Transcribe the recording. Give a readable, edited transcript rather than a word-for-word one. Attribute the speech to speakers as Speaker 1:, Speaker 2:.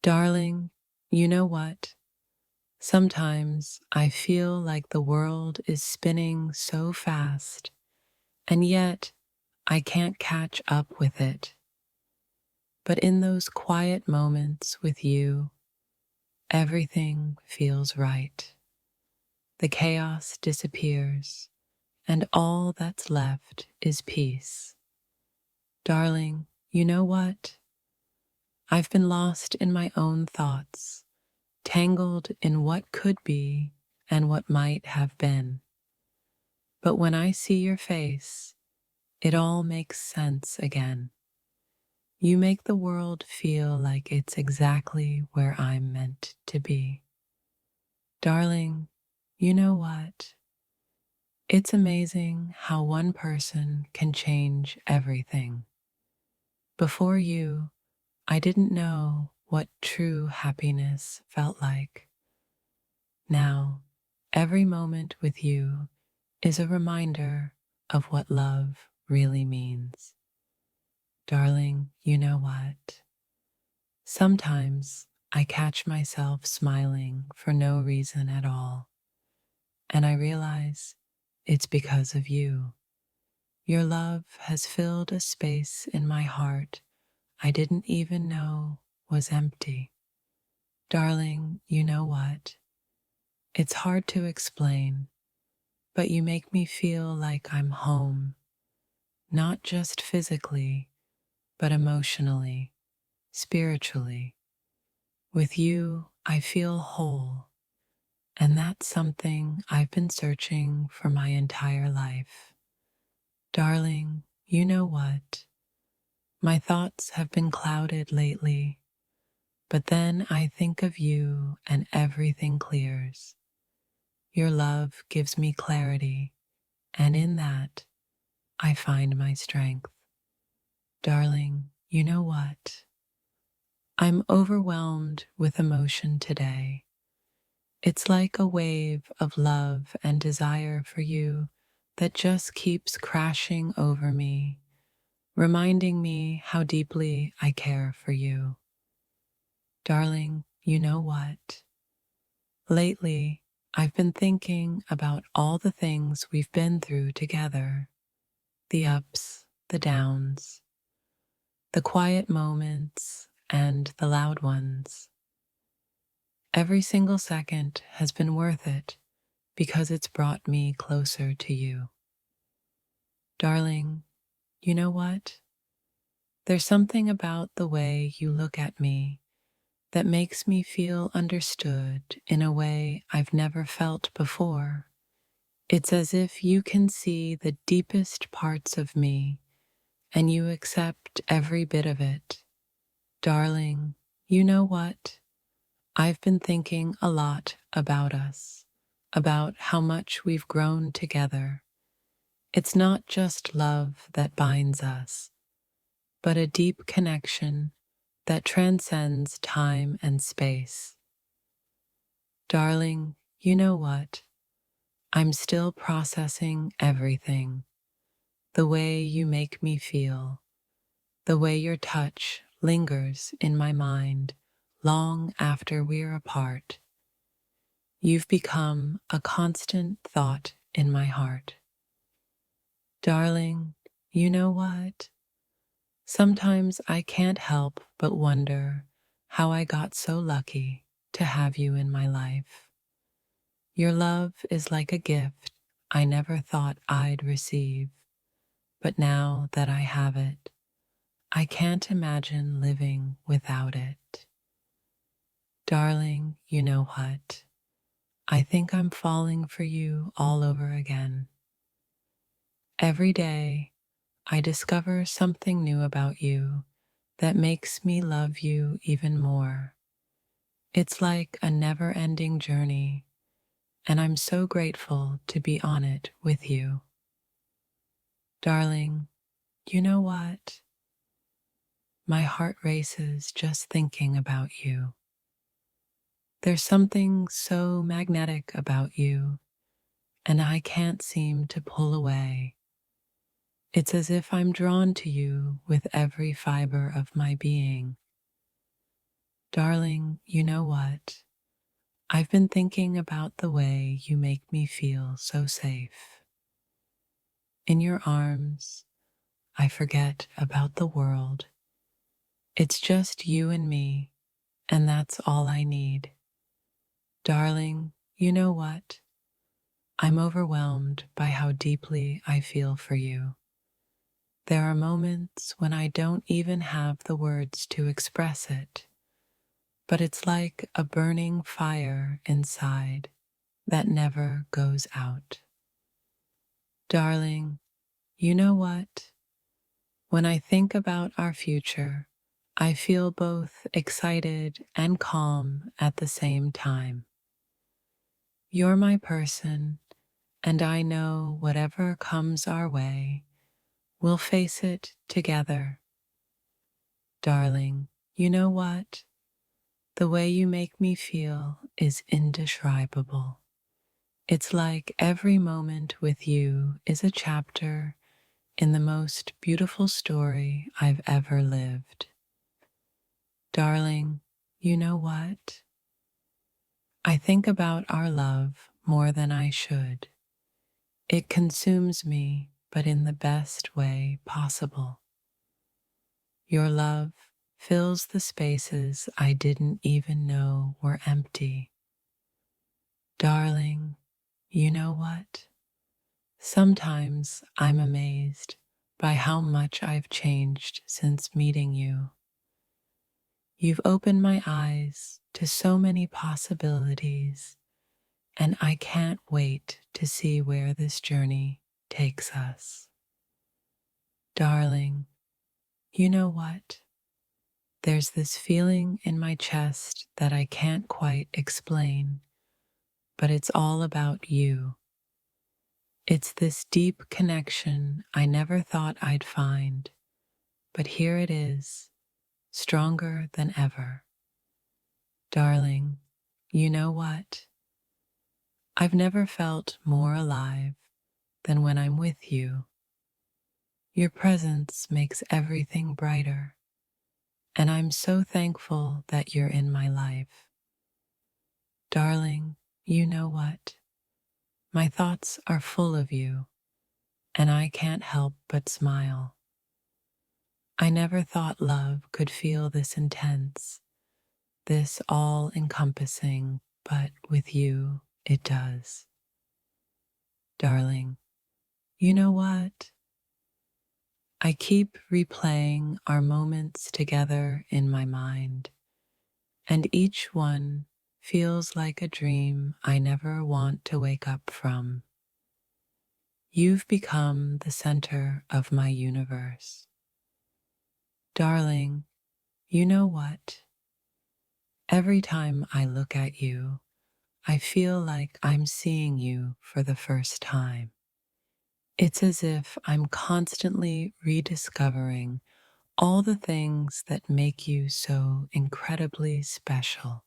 Speaker 1: Darling, you know what? Sometimes I feel like the world is spinning so fast, and yet I can't catch up with it. But in those quiet moments with you, everything feels right. The chaos disappears, and all that's left is peace. Darling, you know what? I've been lost in my own thoughts, tangled in what could be and what might have been. But when I see your face, it all makes sense again. You make the world feel like it's exactly where I'm meant to be. Darling, you know what? It's amazing how one person can change everything. Before you, I didn't know what true happiness felt like. Now, every moment with you is a reminder of what love really means. Darling, you know what? Sometimes I catch myself smiling for no reason at all, and I realize it's because of you. Your love has filled a space in my heart I didn't even know was empty. Darling, you know what? It's hard to explain, but you make me feel like I'm home, not just physically, but emotionally, spiritually. With you, I feel whole, and that's something I've been searching for my entire life. Darling, you know what? My thoughts have been clouded lately, but then I think of you and everything clears. Your love gives me clarity, and in that, I find my strength. Darling, you know what? I'm overwhelmed with emotion today. It's like a wave of love and desire for you that just keeps crashing over me, reminding me how deeply I care for you. Darling, you know what? Lately, I've been thinking about all the things we've been through together, the ups, the downs, the quiet moments, and the loud ones. Every single second has been worth it because it's brought me closer to you. Darling, you know what? There's something about the way you look at me that makes me feel understood in a way I've never felt before. It's as if you can see the deepest parts of me and you accept every bit of it. Darling, you know what? I've been thinking a lot about us, about how much we've grown together. It's not just love that binds us, but a deep connection that transcends time and space. Darling, you know what? I'm still processing everything. The way you make me feel, the way your touch lingers in my mind long after we're apart. You've become a constant thought in my heart. Darling, you know what? Sometimes I can't help but wonder how I got so lucky to have you in my life. Your love is like a gift I never thought I'd receive, but now that I have it, I can't imagine living without it. Darling, you know what? I think I'm falling for you all over again. Every day, I discover something new about you that makes me love you even more. It's like a never-ending journey, and I'm so grateful to be on it with you. Darling, you know what? My heart races just thinking about you. There's something so magnetic about you, and I can't seem to pull away. It's as if I'm drawn to you with every fiber of my being. Darling, you know what? I've been thinking about the way you make me feel so safe. In your arms, I forget about the world. It's just you and me, and that's all I need. Darling, you know what? I'm overwhelmed by how deeply I feel for you. There are moments when I don't even have the words to express it, but it's like a burning fire inside that never goes out. Darling, you know what? When I think about our future, I feel both excited and calm at the same time. You're my person, and I know whatever comes our way, we'll face it together. Darling, you know what? The way you make me feel is indescribable. It's like every moment with you is a chapter in the most beautiful story I've ever lived. Darling, you know what? I think about our love more than I should. It consumes me, but in the best way possible. Your love fills the spaces I didn't even know were empty. Darling, you know what? Sometimes I'm amazed by how much I've changed since meeting you. You've opened my eyes to so many possibilities, and I can't wait to see where this journey takes us. Darling, you know what? There's this feeling in my chest that I can't quite explain, but it's all about you. It's this deep connection I never thought I'd find, but here it is, stronger than ever. Darling, you know what? I've never felt more alive than when I'm with you. Your presence makes everything brighter, and I'm so thankful that you're in my life. Darling, you know what? My thoughts are full of you, and I can't help but smile. I never thought love could feel this intense, this all-encompassing, but with you, it does. Darling, you know what? I keep replaying our moments together in my mind, and each one feels like a dream I never want to wake up from. You've become the center of my universe. Darling, you know what? Every time I look at you, I feel like I'm seeing you for the first time. It's as if I'm constantly rediscovering all the things that make you so incredibly special.